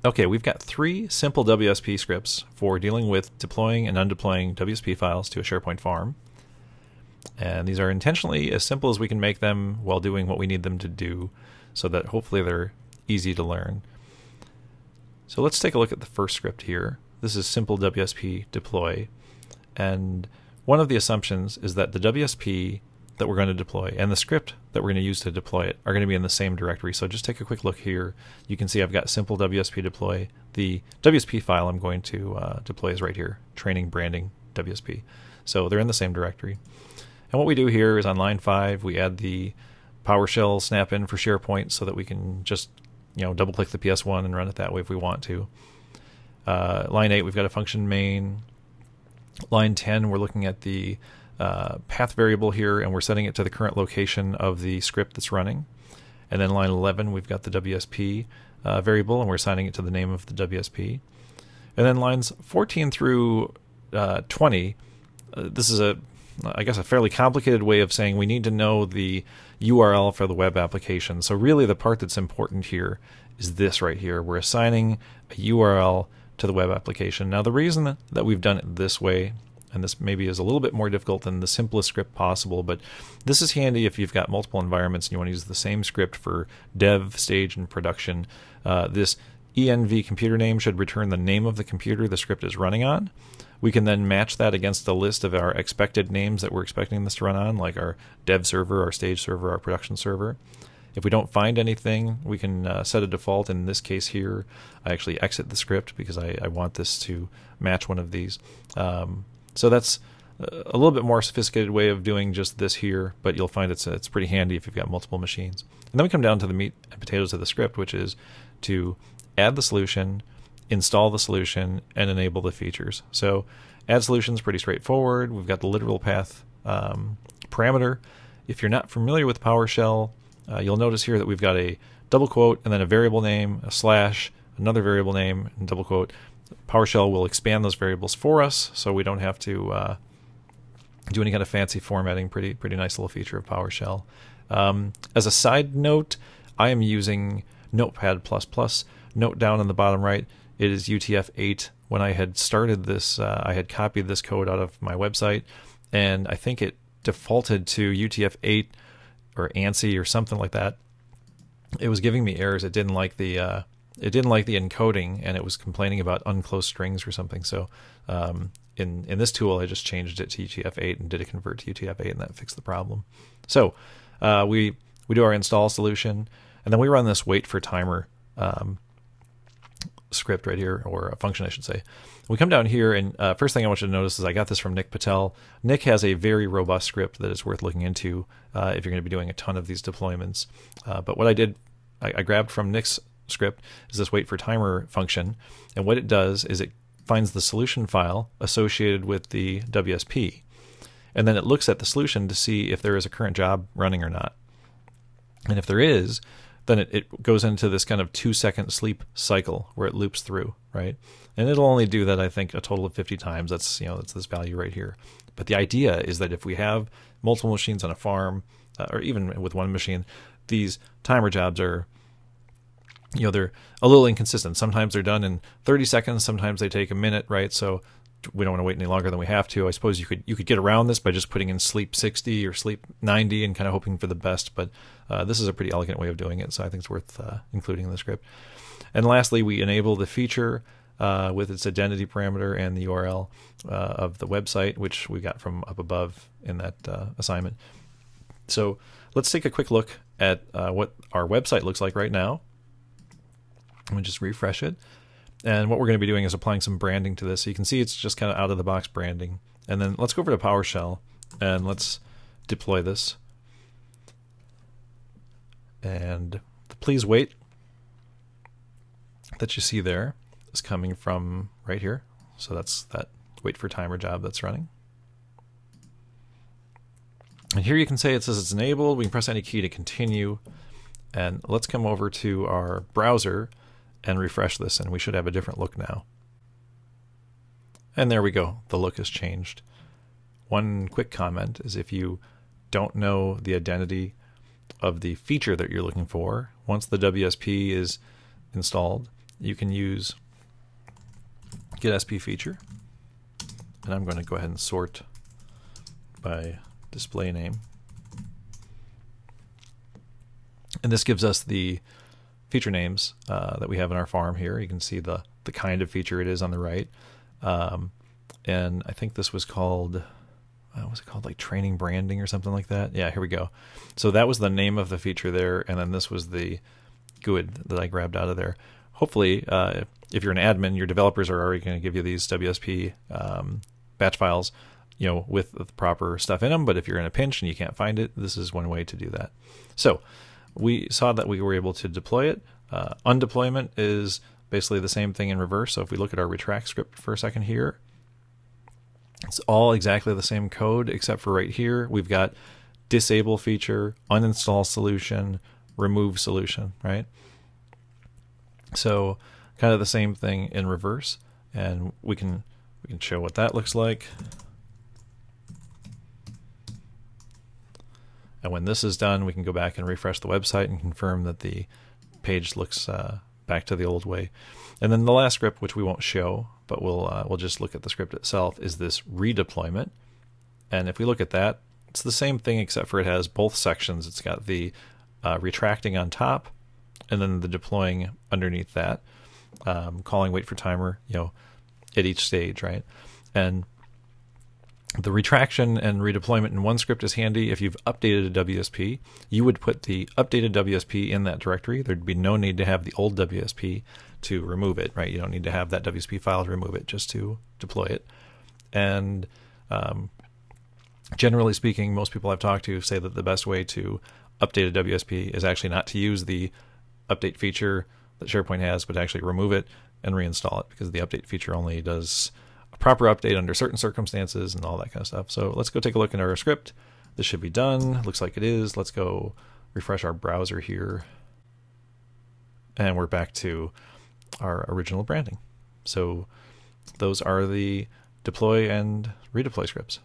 Okay, we've got 3 simple WSP scripts for dealing with deploying and undeploying WSP files to a SharePoint farm. And these are intentionally as simple as we can make them while doing what we need them to do, so that hopefully they're easy to learn. So let's take a look at the first script here. This is simple WSP deploy. And one of the assumptions is that the WSP that we're going to deploy and the script that we're going to use to deploy it are going to be in the same directory. So just take a quick look here. You can see I've got simple WSP deploy. The WSP file I'm going to deploy is right here, training branding WSP. So they're in the same directory. And what we do here is on line 5, we add the PowerShell snap-in for SharePoint so that we can just double-click the PS1 and run it that way if we want to. Line 8, we've got a function main. Line 10, we're looking at the path variable here, and we're setting it to the current location of the script that's running. And then line 11, we've got the WSP variable, and we're assigning it to the name of the WSP. And then lines 14 through 20, this is I guess a fairly complicated way of saying we need to know the URL for the web application. So really the part that's important here is this right here. We're assigning a URL to the web application. Now the reason that we've done it this way, and this maybe is a little bit more difficult than the simplest script possible, but this is handy if you've got multiple environments and you want to use the same script for dev, stage, and production. This env computer name should return the name of the computer the script is running on. We can then match that against the list of our expected names that we're expecting this to run on, like our dev server, our stage server, our production server. If we don't find anything, we can set a default. In this case here, I actually exit the script because I want this to match one of these. So that's a little bit more sophisticated way of doing just this here, but you'll find it's pretty handy if you've got multiple machines. And then we come down to the meat and potatoes of the script, which is to add the solution, install the solution, and enable the features. So add solution is pretty straightforward. We've got the literal path parameter. If you're not familiar with PowerShell, you'll notice here that we've got a double quote and then a variable name, a slash, another variable name, and double quote. PowerShell will expand those variables for us, so we don't have to do any kind of fancy formatting. Pretty nice little feature of PowerShell. As a side note, I am using Notepad++. Note down on the bottom right, it is UTF-8. When I had started this, I had copied this code out of my website, and I think it defaulted to UTF-8 or ANSI or something like that. It was giving me errors. It didn't like the encoding, and it was complaining about unclosed strings or something. So in this tool, I just changed it to UTF-8 and did a convert to UTF-8, and that fixed the problem. So we do our install solution, and then we run this wait for timer script right here, or a function I should say. We come down here, and first thing I want you to notice is I got this from Nick Patel. Nick has a very robust script that is worth looking into if you're going to be doing a ton of these deployments. But what I did, I grabbed from Nick's script is this wait for timer function, and what it does is it finds the solution file associated with the WSP, and then it looks at the solution to see if there is a current job running or not. And if there is, then it goes into this kind of 2-second sleep cycle where it loops through, right? And it'll only do that, I think, a total of 50 times. That's that's this value right here. But the idea is that if we have multiple machines on a farm, or even with one machine, these timer jobs are, they're a little inconsistent. Sometimes they're done in 30 seconds, sometimes they take a minute, right? So we don't want to wait any longer than we have to. I suppose you could get around this by just putting in sleep 60 or sleep 90 and kind of hoping for the best, but this is a pretty elegant way of doing it, so I think it's worth including in the script. And lastly, we enable the feature with its identity parameter and the URL of the website, which we got from up above in that assignment. So let's take a quick look at what our website looks like right now. Let me just refresh it. And what we're going to be doing is applying some branding to this. So you can see it's just kind of out-of-the-box branding. And then let's go over to PowerShell, and let's deploy this. And the please wait that you see there is coming from right here. So that's that wait for timer job that's running. And here you can say it says it's enabled. We can press any key to continue. And let's come over to our browser and refresh this, and we should have a different look now. And there we go, the look has changed. One quick comment is if you don't know the identity of the feature that you're looking for, once the WSP is installed, you can use get SP feature, and I'm going to go ahead and sort by display name. And this gives us the feature names that we have in our farm here. You can see the kind of feature it is on the right. And I think this was called, what was it called, like training branding or something like that? Yeah, here we go. So that was the name of the feature there, and then this was the GUID that I grabbed out of there. Hopefully, if you're an admin, your developers are already going to give you these WSP batch files, with the proper stuff in them. But if you're in a pinch and you can't find it, this is one way to do that. So we saw that we were able to deploy it. Undeployment is basically the same thing in reverse. So if we look at our retract script for a second here, it's all exactly the same code, except for right here, we've got disable feature, uninstall solution, remove solution, right? So kind of the same thing in reverse, and we can show what that looks like. And when this is done, we can go back and refresh the website and confirm that the page looks back to the old way. And then the last script, which we won't show, but we'll just look at the script itself, is this redeployment. And if we look at that, it's the same thing except for it has both sections. It's got the retracting on top, and then the deploying underneath that, calling wait for timer, at each stage, right? And the retraction and redeployment in one script is handy. If you've updated a WSP, you would put the updated WSP in that directory. There'd be no need to have the old WSP to remove it, right? You don't need to have that WSP file to remove it, just to deploy it. And generally speaking, most people I've talked to say that the best way to update a WSP is actually not to use the update feature that SharePoint has, but actually remove it and reinstall it, because the update feature only does a proper update under certain circumstances and all that kind of stuff. So let's go take a look at our script. This should be done. Looks like it is. Let's go refresh our browser here. And we're back to our original branding. So those are the deploy and redeploy scripts.